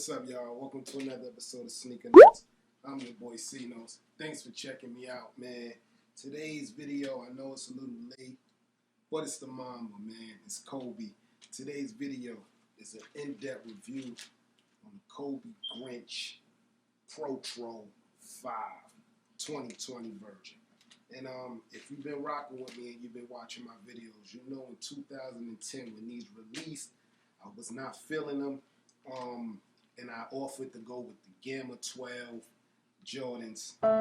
What's up, y'all? Welcome to another episode of Sneaker Notes. I'm your boy C-Notes. Thanks for checking me out, man. Today's video, I know it's a little late, but it's the mama, man. It's Kobe. Today's video is an in-depth review on the Kobe Grinch Pro Tro 5 2020 version. And if you've been rocking with me and you've been watching my videos, you know in 2010 when these released, I was not feeling them. And I offered to go with the Gamma 12 Jordans. Not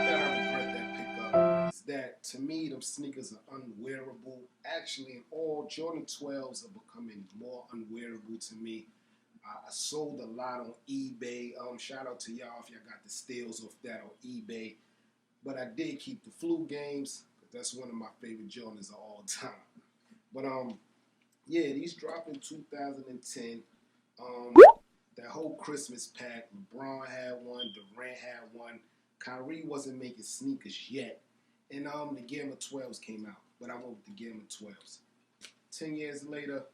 that I regret that pickup. It's that to me, them sneakers are unwearable. Actually, all Jordan 12s are becoming more unwearable to me. I sold a lot on eBay. Shout out to y'all if y'all got the steals off that on eBay. But I did keep the flu games. That's one of my favorite Jordans of all time. But yeah, these dropped in 2010. That whole Christmas pack, LeBron had one, Durant had one. Kyrie wasn't making sneakers yet. And the Gamma 12s came out. But I went with the Gamma 12s. 10 years later,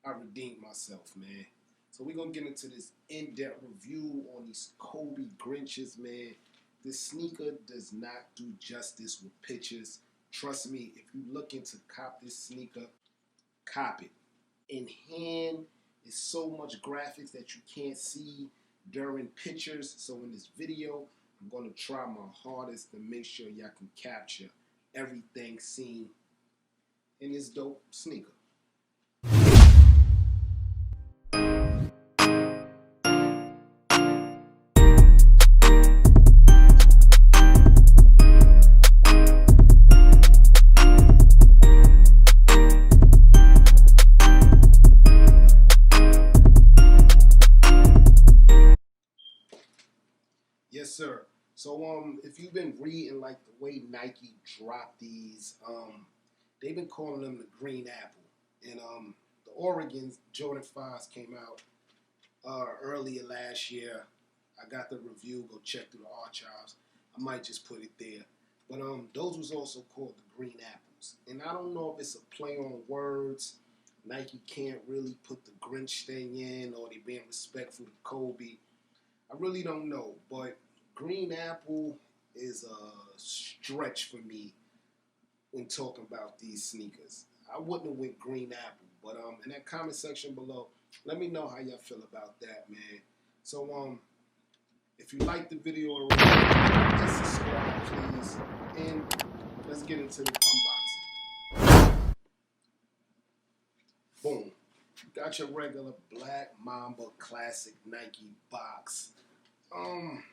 I redeemed myself, man. So we're going to get into this in-depth review on these Kobe Grinches, man. This sneaker does not do justice with pictures. Trust me, if you're looking to cop this sneaker, cop it. In hand, it's so much graphics that you can't see during pictures. So in this video, I'm going to try my hardest to make sure y'all can capture everything seen in this dope sneaker. Yes, sir. So if you've been reading like the way Nike dropped these, they've been calling them the Green Apple. And the Oregon Jordan 5s came out earlier last year. I got the review. Go check through the archives. I might just put it there. But those was also called the Green Apples. And I don't know if it's a play on words. Nike can't really put the Grinch thing in, or they being respectful to Kobe. I really don't know, but Green Apple is a stretch for me when talking about these sneakers. I wouldn't have went Green Apple, but in that comment section below, let me know how y'all feel about that, man. So if you like the video already, just subscribe, please, and let's get into the unboxing. Boom. Got your regular Black Mamba Classic Nike box. I'm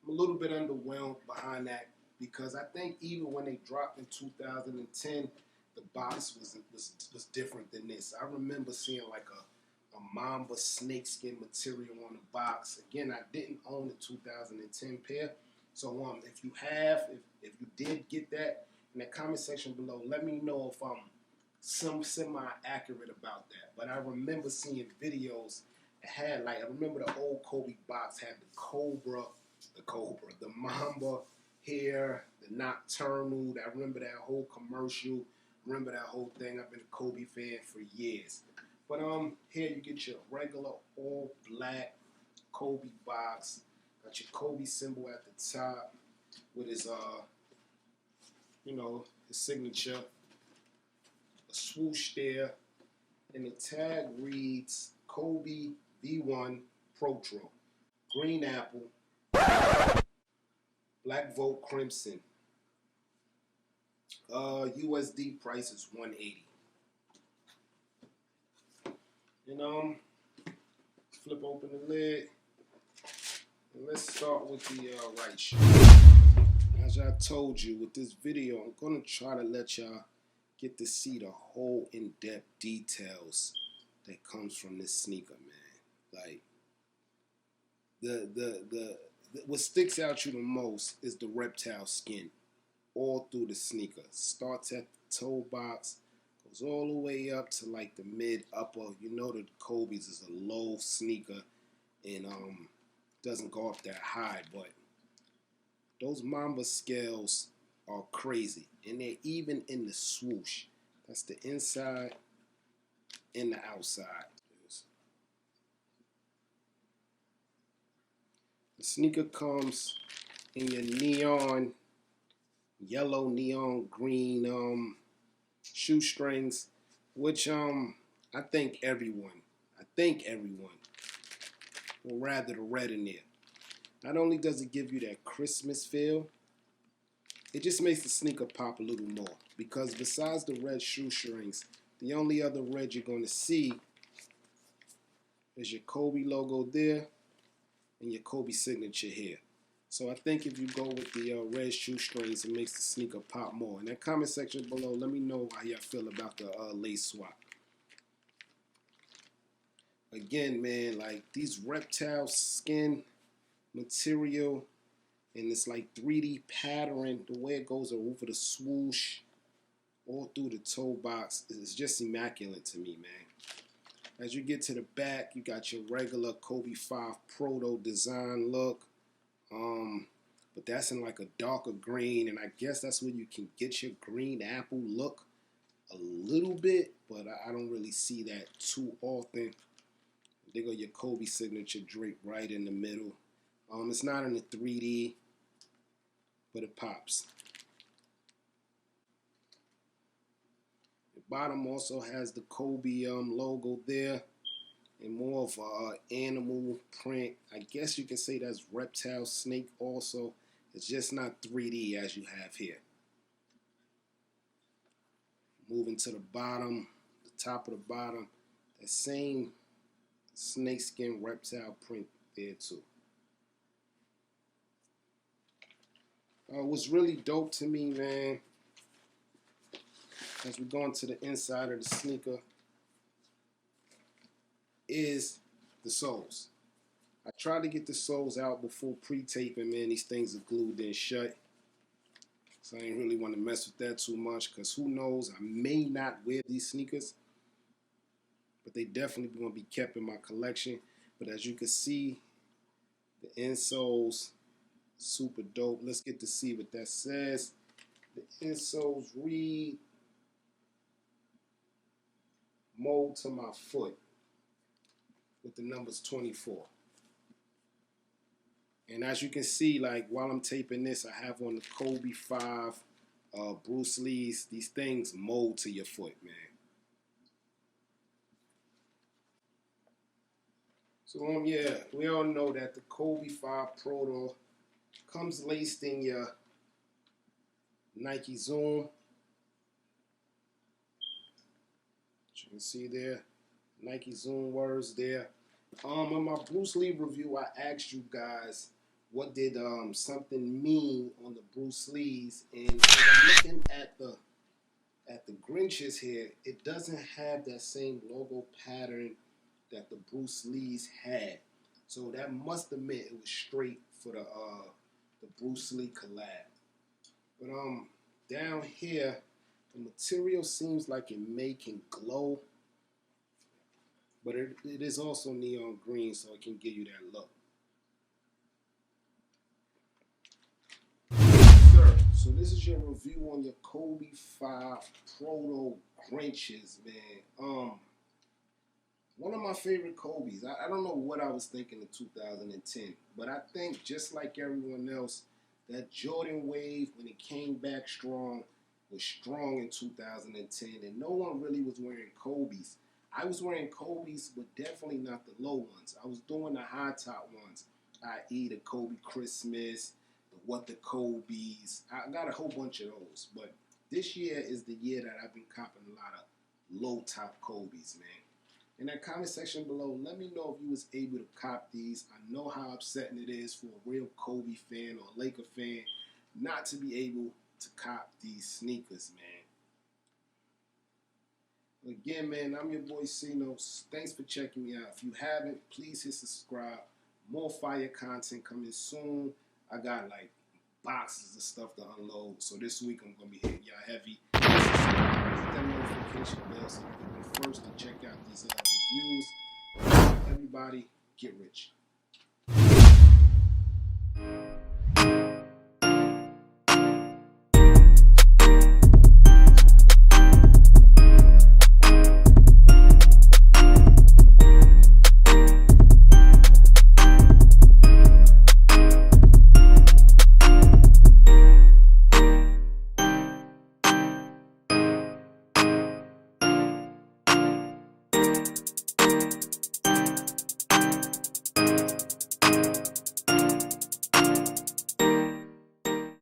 a little bit underwhelmed behind that because I think even when they dropped in 2010, the box was different than this. I remember seeing like a Mamba snakeskin material on the box. Again, I didn't own the 2010 pair. So if you have, if you did get that, in the comment section below, let me know if I'm semi-accurate about that. But I remember seeing videos that had like, I remember the old Kobe box had the Mamba here, the Nocturnal. I remember that whole commercial. Remember that whole thing. I've been a Kobe fan for years. But here you get your regular all black Kobe box. Got your Kobe symbol at the top with his his signature. A swoosh there, and the tag reads Kobe V1 Pro Tro, Green Apple, Black Volt Crimson. USD price is $180. And flip open the lid, and let's start with the right shoe. As I told you with this video, I'm gonna try to let y'all get to see the whole in-depth details that comes from this sneaker, man. Like the what sticks out to you the most is the reptile skin all through the sneaker. Starts at the toe box, goes all the way up to like the mid upper. You know that Kobe's is a low sneaker and doesn't go up that high, but those Mamba scales are crazy, and they're even in the swoosh. That's the inside in the outside. The sneaker comes in your neon yellow, neon green shoestrings, which I think everyone will rather the red in there. Not only does it give you that Christmas feel, it just makes the sneaker pop a little more, because besides the red shoestrings, the only other red you're going to see is your Kobe logo there and your Kobe signature here. So I think if you go with the red shoestrings, it makes the sneaker pop more. In that comment section below, let me know how y'all feel about the lace swap. Again, man, like these reptile skin material and this like 3D pattern, the way it goes over the swoosh all through the toe box is just immaculate to me, man. As you get to the back, you got your regular Kobe 5 proto design look, but that's in like a darker green, and I guess that's where you can get your green apple look a little bit, but I don't really see that too often. There go your Kobe signature draped right in the middle. It's not in the 3D, but it pops. The bottom also has the Kobe logo there, and more of animal print. I guess you can say that's reptile snake also. It's just not 3D as you have here. Moving to the bottom, the top of the bottom, that same snakeskin reptile print there too. What's really dope to me, man, as we go into the inside of the sneaker, is the soles. I tried to get the soles out before pre-taping, man. These things are glued in shut. So I didn't really want to mess with that too much, because who knows, I may not wear these sneakers, but they definitely going to be kept in my collection. But as you can see, the insoles, super dope. Let's get to see what that says. The insoles read, mold to my foot, with the numbers 24. And as you can see, like while I'm taping this, I have on the Kobe 5 Bruce Lee's. These things mold to your foot, man. So yeah, we all know that the Kobe 5 Proto comes laced in your Nike Zoom. As you can see there, Nike Zoom words there. In my Bruce Lee review, I asked you guys what did something mean on the Bruce Lee's, and as I'm looking at the Grinches here, it doesn't have that same logo pattern that the Bruce Lee's had. So that must have meant it was straight for the Bruce Lee collab. But down here, the material seems like it can glow, but it is also neon green, so it can give you that look. Sir, so this is your review on your Kobe 5 Proto Grinches, man. One of my favorite Kobe's. I don't know what I was thinking in 2010, but I think just like everyone else, that Jordan wave, when it came back strong, was strong in 2010, and no one really was wearing Kobe's. I was wearing Kobe's, but definitely not the low ones. I was doing the high top ones, i.e. the Kobe Christmas, the What the Kobe's. I got a whole bunch of those, but this year is the year that I've been copping a lot of low top Kobe's, man. In that comment section below, let me know if you was able to cop these. I know how upsetting it is for a real Kobe fan or a Laker fan not to be able to cop these sneakers, man. Again, man, I'm your boy C-Notes. Thanks for checking me out. If you haven't, please hit subscribe. More fire content coming soon. I got like boxes of stuff to unload. So this week I'm going to be hitting y'all heavy. Hit that notification bell so you can be first to check out these reviews. Everybody, get rich.